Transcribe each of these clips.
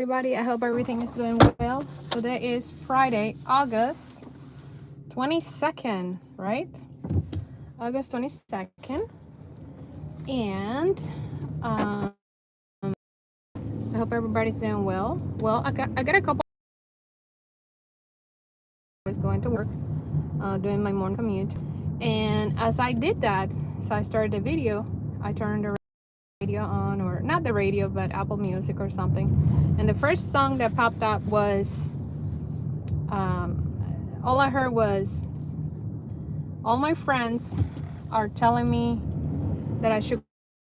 Everybody, I hope everything is doing well. Today is Friday, August 22nd, right? August 22nd. And I hope everybody's doing well. Well, I got a couple of going to work, doing my morning commute. And as I did that, so I started the video, I turned the radio on, or not the radio, but Apple Music or something. And the first song that popped up was, all I heard was, all my friends are telling me that I should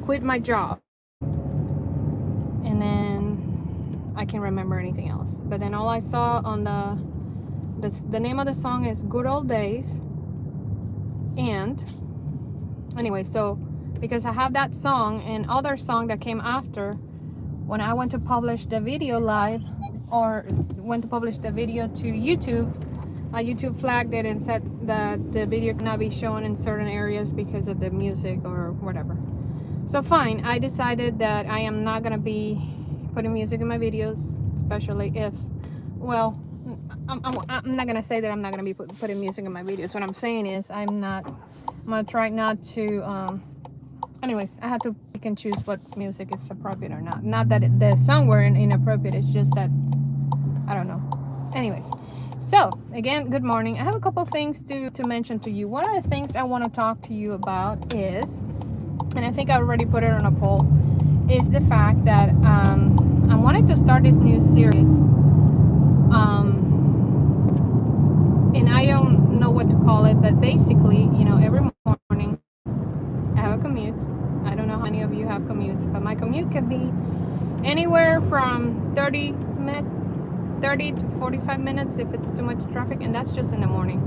quit my job. And then I can't remember anything else. But then all I saw on the name of the song is Good Old Days. And anyway, so because I have that song and other song that came after, when I went to publish the video live, or went to publish the video to YouTube, YouTube flagged it and said that the video cannot be shown in certain areas because of the music or whatever. So fine, I decided that I am not gonna be putting music in my videos, especially if, well, I'm not gonna say that I'm not gonna be putting music in my videos. What I'm saying is I'm gonna try not to, anyways, I have to pick and choose what music is appropriate or not. Not that the song were inappropriate, it's just that, I don't know. Anyways, so again, good morning. I have a couple things to mention to you. One of the things I want to talk to you about is, and I think I already put it on a poll, is the fact that I wanted to start this new series, and I don't know what to call it, but basically, every morning I have a commute. I don't know how many of you have commutes, but my commute could be anywhere from 30 to 45 minutes if it's too much traffic, and that's just in the morning.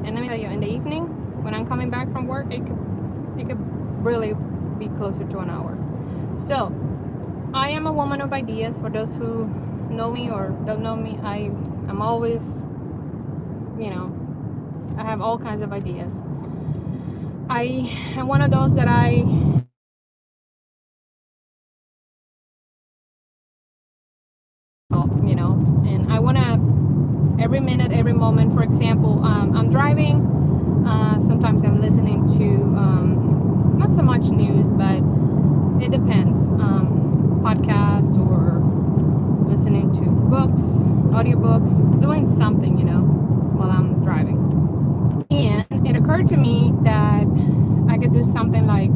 And let me tell you, in the evening, when I'm coming back from work, it could really be closer to an hour. So I am a woman of ideas. For those who know me or don't know me, I'm always, I have all kinds of ideas. I am one of those that and I want to, every minute, every moment. For example, I'm driving, sometimes I'm listening to not so much news, but it depends, podcast, or listening to books, audiobooks, doing something, while I'm driving. And it occurred to me that I could do something like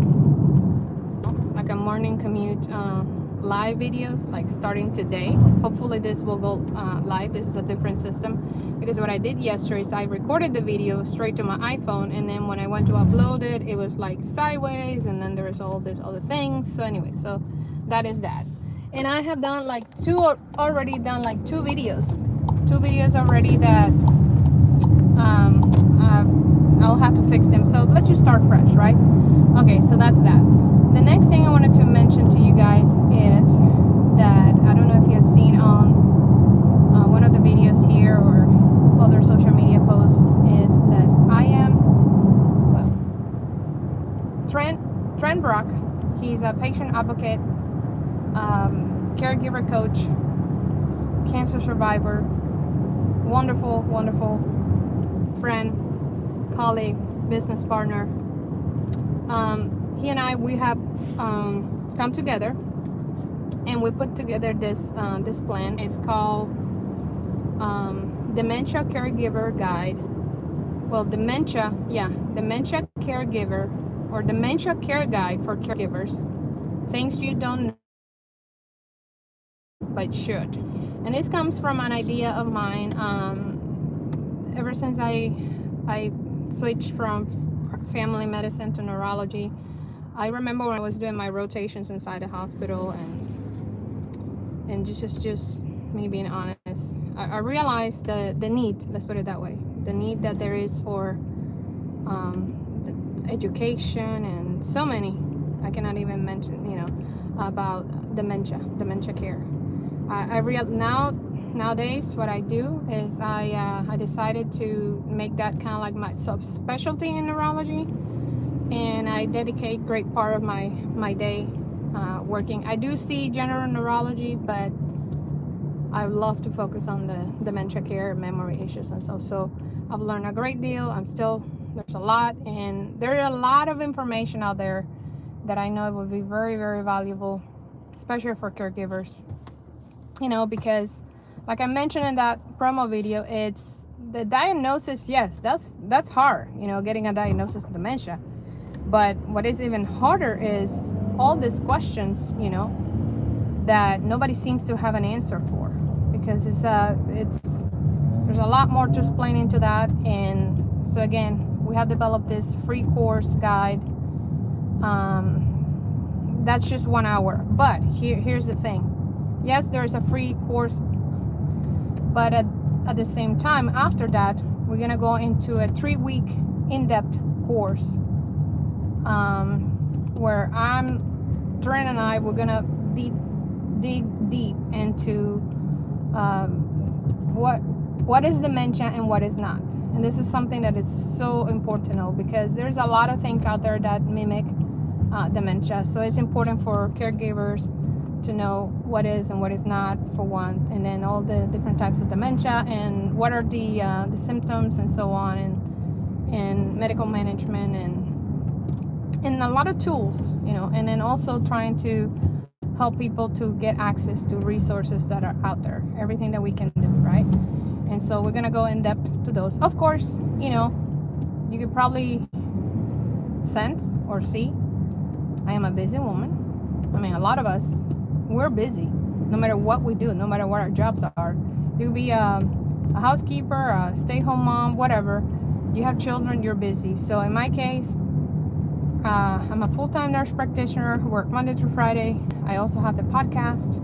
a morning commute live videos, like starting today. Hopefully this will go live. This is a different system, because what I did yesterday is I recorded the video straight to my iPhone, and then when I went to upload it, it was like sideways, and then there's all this other things. So anyway, so that is that. And I have done like two videos already that I'll have to fix them. So let's just start fresh, right? Okay, so that's that. The next thing I wanted to mention to you guys is that, I don't know if you've seen on one of the videos here or other social media posts, is that I am, Trent Brock. He's a patient advocate, caregiver coach, cancer survivor, wonderful friend, colleague, business partner. He and I, we have come together, and we put together this plan. It's called Dementia Caregiver Guide. Well, Dementia Caregiver, or Dementia Care Guide for Caregivers. Things you don't know but should. And this comes from an idea of mine. Ever since I switched from family medicine to neurology, I remember when I was doing my rotations inside the hospital, and just me being honest, I realized the need, let's put it that way, the need that there is for the education, and so many, I cannot even mention, about dementia care. I realize nowadays what I do is I decided to make that kind of like my subspecialty in neurology, and I dedicate great part of my day working. I do see general neurology, but I love to focus on the dementia care, memory issues, and so I've learned a great deal. There's a lot, and there are a lot of information out there that I know it would be very, very valuable, especially for caregivers. Because like I mentioned in that promo video, it's the diagnosis. Yes, that's hard, getting a diagnosis of dementia. But what is even harder is all these questions, that nobody seems to have an answer for, because there's a lot more to explain into that. And so again, we have developed this free course guide. That's just 1 hour, but here's the thing. Yes, there's a free course, but at the same time, after that, we're gonna go into a 3-week in-depth course, where Trent and I, we're gonna dig deep into what is dementia and what is not. And this is something that is so important to know, because there's a lot of things out there that mimic dementia. So it's important for caregivers to know what is and what is not, for one, and then all the different types of dementia and what are the symptoms and so on, and medical management, and a lot of tools, and then also trying to help people to get access to resources that are out there, everything that we can do, right? And so we're gonna go in depth to those. Of course, you could probably sense or see I am a busy woman. I mean, a lot of us, we're busy, no matter what we do, no matter what our jobs are. You could be a housekeeper, a stay-home mom, whatever. You have children, you're busy. So in my case, I'm a full-time nurse practitioner who work Monday through Friday. I also have the podcast,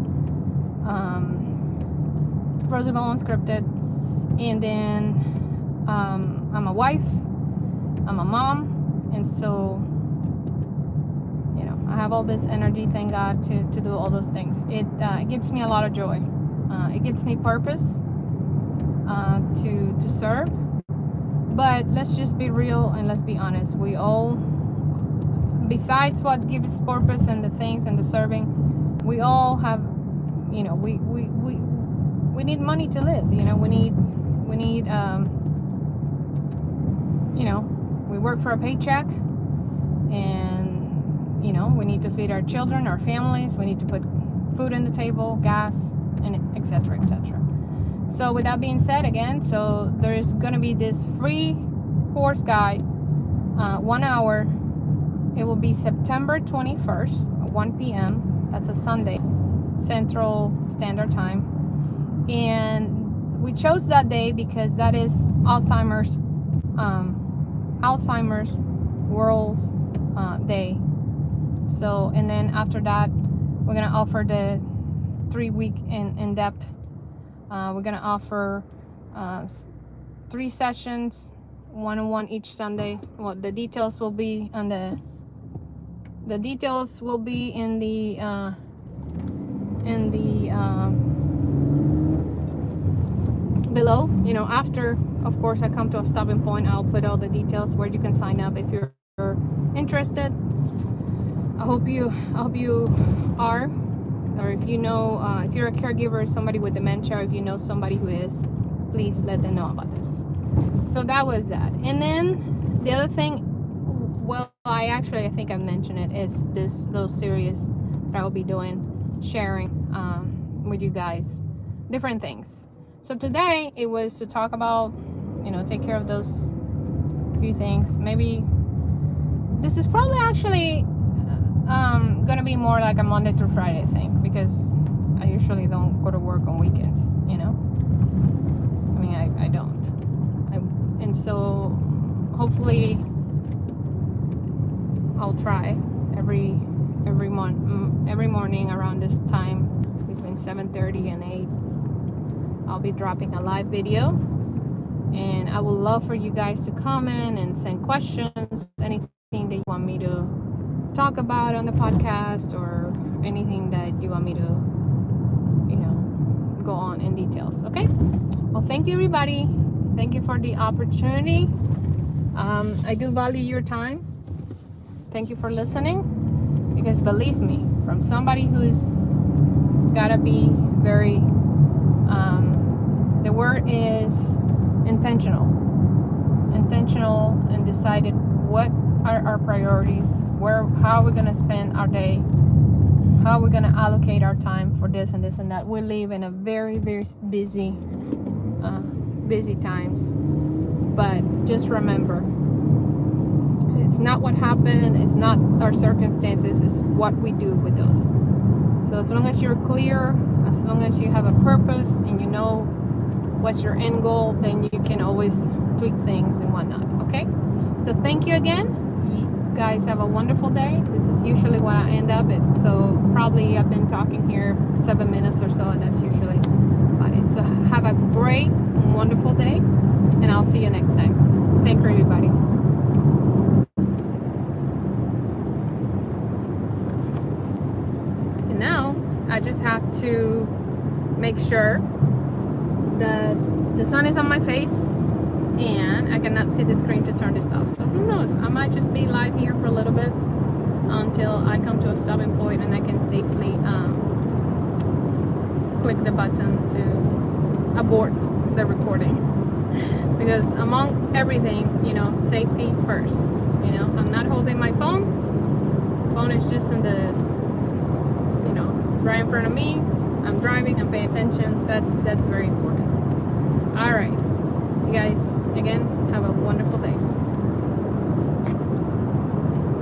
Rosabel Unscripted. And then I'm a wife, I'm a mom, and so I have all this energy, thank God, to do all those things. It gives me a lot of joy. It gives me purpose to serve. But let's just be real and let's be honest. We all, besides what gives purpose and the things and the serving, we all have, we need money to live. We need we work for a paycheck, and we need to feed our children, our families. We need to put food on the table, gas, and etc., etc. So with that being said, again, so there is going to be this free course guide, 1 hour. It will be September 21st at 1 p.m. That's a Sunday, Central Standard Time. And we chose that day because that is Alzheimer's World Day. So, and then after that, we're going to offer the 3-week in-depth. We're going to offer 3 sessions, 1-on-1 each Sunday. Well, the details will be on the details will be in the below. After, of course, I come to a stopping point, I'll put all the details where you can sign up if you're interested. I hope you are, or if if you're a caregiver, somebody with dementia, or if you know somebody who is, please let them know about this. So that was that. And then the other thing, well, I think I mentioned it, is those series that I will be doing, sharing with you guys different things. So today it was to talk about, take care of those few things. Maybe this is probably actually gonna be more like a Monday through Friday thing, because I usually don't go to work on weekends. I mean, I don't. And so hopefully I'll try every morning around this time, between 7:30 and 8. I'll be dropping a live video, and I would love for you guys to comment and send questions, anything that you want me to talk about on the podcast, or anything that you want me to go on in details. Okay, well, thank you, everybody. Thank you for the opportunity. I do value your time. Thank you for listening, because believe me, from somebody who's gotta be very intentional and decided what are our priorities, how we're going to spend our day, how we're going to allocate our time for this and this and that. We live in a very, very busy times, but just remember, it's not what happened, it's not our circumstances, it's what we do with those. So as long as you're clear, as long as you have a purpose and you know what's your end goal, then you can always tweak things and whatnot. Okay, so thank you again. You guys have a wonderful day. This is usually what I end up at, so probably I've been talking here 7 minutes or so, and that's usually about it. So have a great and wonderful day, and I'll see you next time. Thank you, everybody. And now I just have to make sure that the sun is on my face and I cannot see the screen to turn this off. So who knows, I might just be live here for a little bit until I come to a stopping point and I can safely click the button to abort the recording. Because among everything, safety first. I'm not holding my phone. The phone is just in the, it's right in front of me. I'm driving, I'm paying attention. That's very important. All right, you guys, again, have a wonderful day.